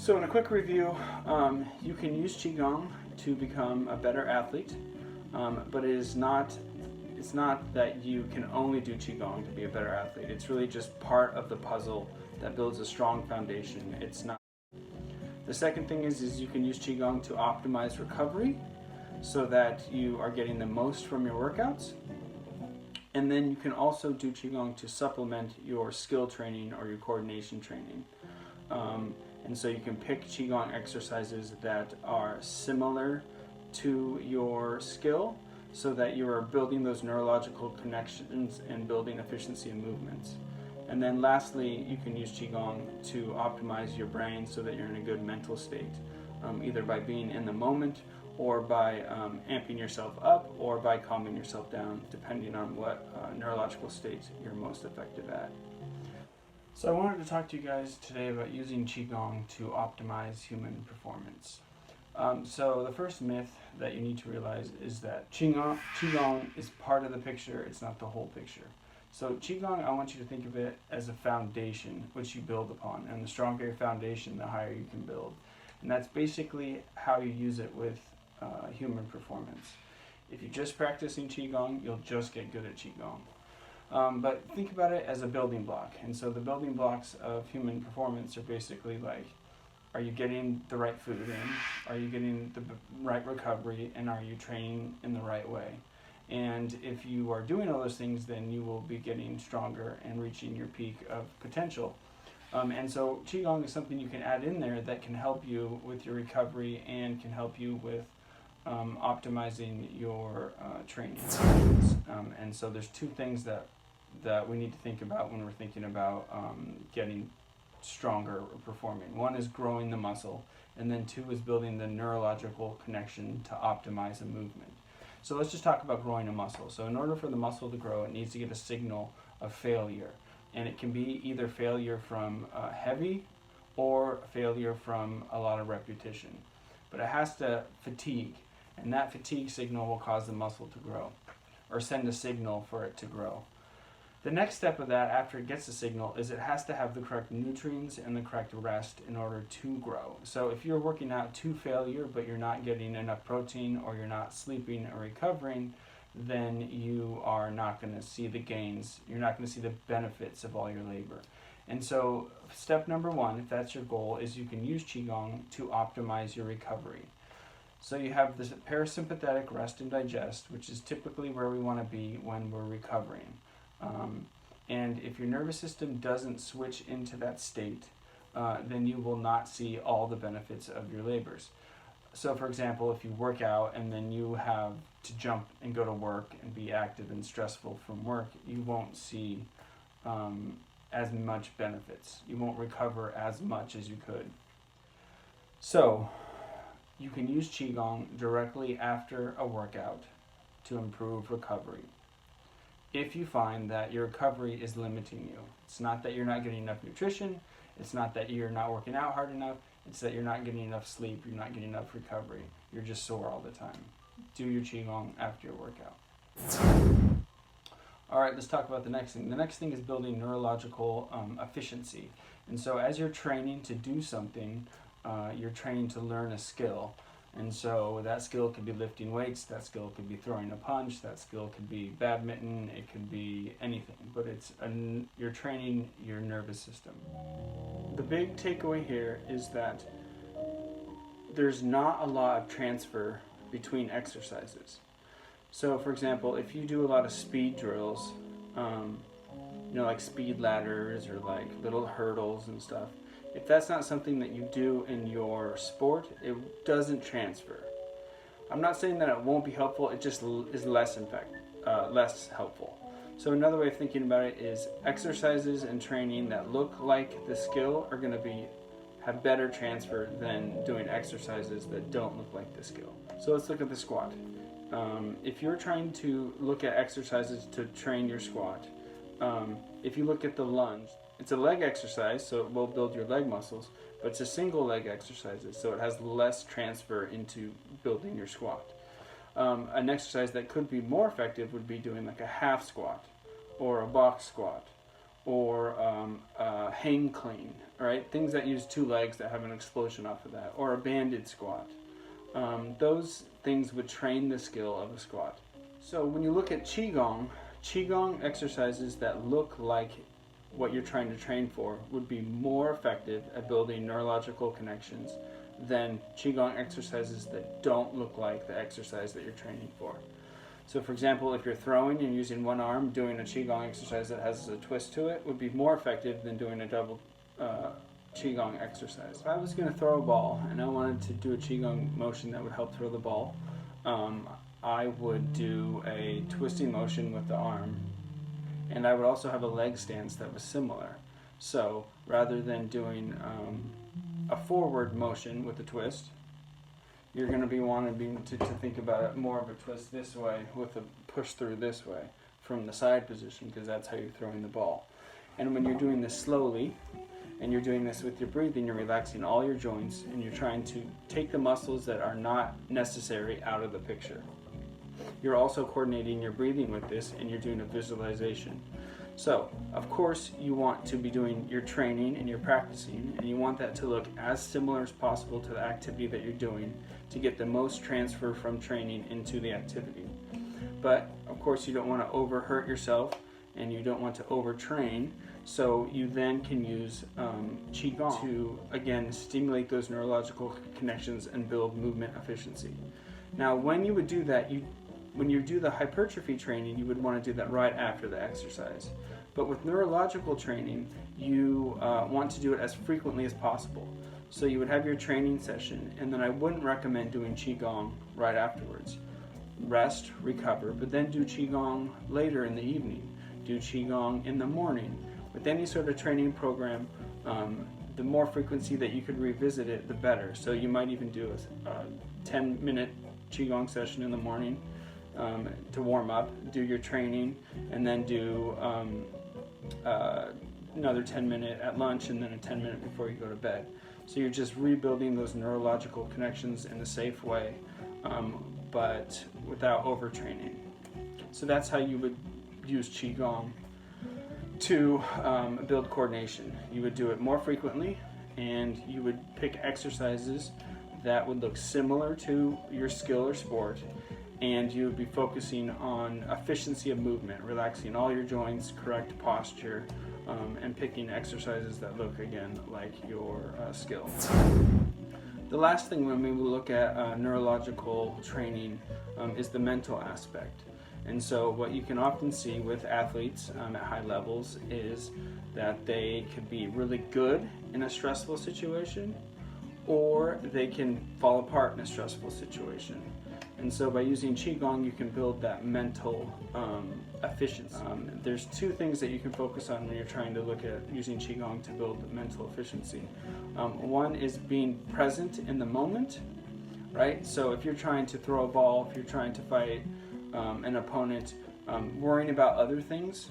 So in a quick review, you can use Qigong to become a better athlete, but it's not that you can only do Qigong to be a better athlete. It's really just part of the puzzle that builds a strong foundation. It's not. The second thing is you can use Qigong to optimize recovery so that you are getting the most from your workouts. And then you can also do Qigong to supplement your skill training or your coordination training. And so you can pick Qigong exercises that are similar to your skill so that you are building those neurological connections and building efficiency in movements. And then lastly, you can use Qigong to optimize your brain so that you're in a good mental state, either by being in the moment or by amping yourself up or by calming yourself down, depending on what neurological state you're most effective at. So I wanted to talk to you guys today about using Qigong to optimize human performance. So the first myth that you need to realize is that Qigong is part of the picture, it's not the whole picture. So Qigong, I want you to think of it as a foundation which you build upon, and the stronger your foundation, the higher you can build. And that's basically how you use it with human performance. If you're just practicing Qigong, you'll just get good at Qigong. But think about it as a building block. And so the building blocks of human performance are basically like, are you getting the right food in? Are you getting the right recovery? And are you training in the right way? And if you are doing all those things, then you will be getting stronger and reaching your peak of potential. And so Qigong is something you can add in there that can help you with your recovery and can help you with optimizing your training. And so there's two things that we need to think about when we're thinking about getting stronger or performing. One is growing the muscle, and then two is building the neurological connection to optimize a movement. So let's just talk about growing a muscle. So in order for the muscle to grow, it needs to get a signal of failure. And it can be either failure from heavy or failure from a lot of repetition. But it has to fatigue, and that fatigue signal will cause the muscle to grow, or send a signal for it to grow. The next step of that, after it gets the signal, is it has to have the correct nutrients and the correct rest in order to grow. So if you're working out to failure, but you're not getting enough protein, or you're not sleeping or recovering, then you are not going to see the gains. You're not going to see the benefits of all your labor. And so step number one, if that's your goal, is you can use Qigong to optimize your recovery. So you have this parasympathetic rest and digest, which is typically where we want to be when we're recovering. And if your nervous system doesn't switch into that state, then you will not see all the benefits of your labors. So for example, if you work out and then you have to jump and go to work and be active and stressful from work, you won't see as much benefits. You won't recover as much as you could. So you can use Qigong directly after a workout to improve recovery. If you find that your recovery is limiting you, it's not that you're not getting enough nutrition, it's not that you're not working out hard enough, it's that you're not getting enough sleep, you're not getting enough recovery, you're just sore all the time. Do your Qigong after your workout. All right, let's talk about the next thing. The next thing is building neurological efficiency. And so as you're training to do something, you're training to learn a skill. And so that skill could be lifting weights, that skill could be throwing a punch, that skill could be badminton, it could be anything, but you're training your nervous system. The big takeaway here is that there's not a lot of transfer between exercises. So for example, if you do a lot of speed drills, like speed ladders or like little hurdles and stuff, if that's not something that you do in your sport, it doesn't transfer. I'm not saying that it won't be helpful, it just is less helpful. So another way of thinking about it is exercises and training that look like the skill are going to have better transfer than doing exercises that don't look like the skill. So let's look at the squat. If you're trying to look at exercises to train your squat, if you look at the lunge, it's a leg exercise, so it will build your leg muscles, but it's a single leg exercise, so it has less transfer into building your squat. An exercise that could be more effective would be doing like a half squat, or a box squat, or hang clean, right? Things that use 2 legs that have an explosion off of that, or a banded squat. Those things would train the skill of a squat. So when you look at Qigong, Qigong exercises that look like what you're trying to train for would be more effective at building neurological connections than Qigong exercises that don't look like the exercise that you're training for. So for example, if you're throwing and using one arm, doing a Qigong exercise that has a twist to it would be more effective than doing a double Qigong exercise. If I was going to throw a ball and I wanted to do a Qigong motion that would help throw the ball, I would do a twisting motion with the arm, and I would also have a leg stance that was similar. So rather than doing a forward motion with a twist, you're going to be wanting to think about it more of a twist this way with a push through this way from the side position, because that's how you're throwing the ball. And when you're doing this slowly, and you're doing this with your breathing, you're relaxing all your joints, and you're trying to take the muscles that are not necessary out of the picture. You're also coordinating your breathing with this, and you're doing a visualization. So, of course, you want to be doing your training and your practicing, and you want that to look as similar as possible to the activity that you're doing to get the most transfer from training into the activity. But, of course, you don't want to overhurt yourself, and you don't want to overtrain, so you then can use Qigong to, again, stimulate those neurological connections and build movement efficiency. Now, when you would do that, when you do the hypertrophy training, you would want to do that right after the exercise. But with neurological training, you want to do it as frequently as possible. So you would have your training session, and then I wouldn't recommend doing Qigong right afterwards. Rest, recover, but then do Qigong later in the evening. Do Qigong in the morning. With any sort of training program, the more frequency that you could revisit it, the better. So you might even do a 10-minute Qigong session in the morning to warm up, do your training, and then do another 10-minute at lunch, and then a 10-minute before you go to bed. So you're just rebuilding those neurological connections in a safe way, but without overtraining. So that's how you would use Qigong to build coordination. You would do it more frequently, and you would pick exercises that would look similar to your skill or sport, and you would be focusing on efficiency of movement, relaxing all your joints, correct posture, and picking exercises that look, again, like your skill. The last thing when we look at neurological training is the mental aspect. And so what you can often see with athletes at high levels is that they could be really good in a stressful situation, or they can fall apart in a stressful situation. And so by using Qigong, you can build that mental efficiency. There's 2 things that you can focus on when you're trying to look at using Qigong to build mental efficiency. One is being present in the moment, right? So if you're trying to throw a ball, if you're trying to fight an opponent, worrying about other things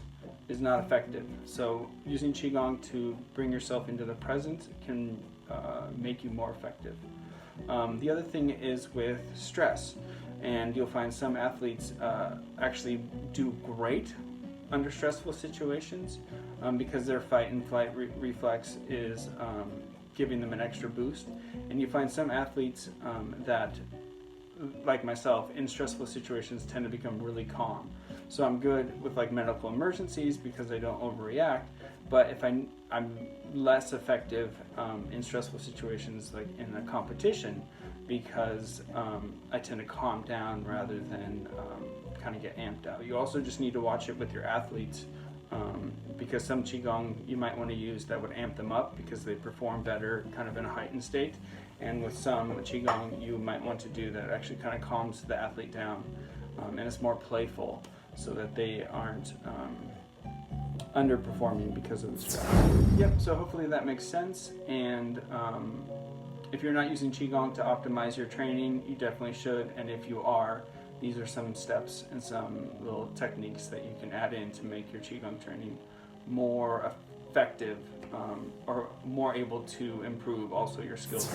is not effective. So using Qigong to bring yourself into the present can make you more effective. The other thing is with stress, and you'll find some athletes actually do great under stressful situations because their fight and flight reflex is giving them an extra boost. And you find some athletes that, like myself, in stressful situations tend to become really calm. So I'm good with like medical emergencies because I don't overreact, but if I'm less effective in stressful situations like in a competition because I tend to calm down rather than kind of get amped out. You also just need to watch it with your athletes because some Qigong you might want to use that would amp them up because they perform better kind of in a heightened state. And with some Qigong you might want to do that actually kind of calms the athlete down and it's more playful so that they aren't underperforming because of the stress. Yep, so hopefully that makes sense. And if you're not using Qigong to optimize your training, you definitely should. And if you are, these are some steps and some little techniques that you can add in to make your Qigong training more effective or more able to improve also your skills.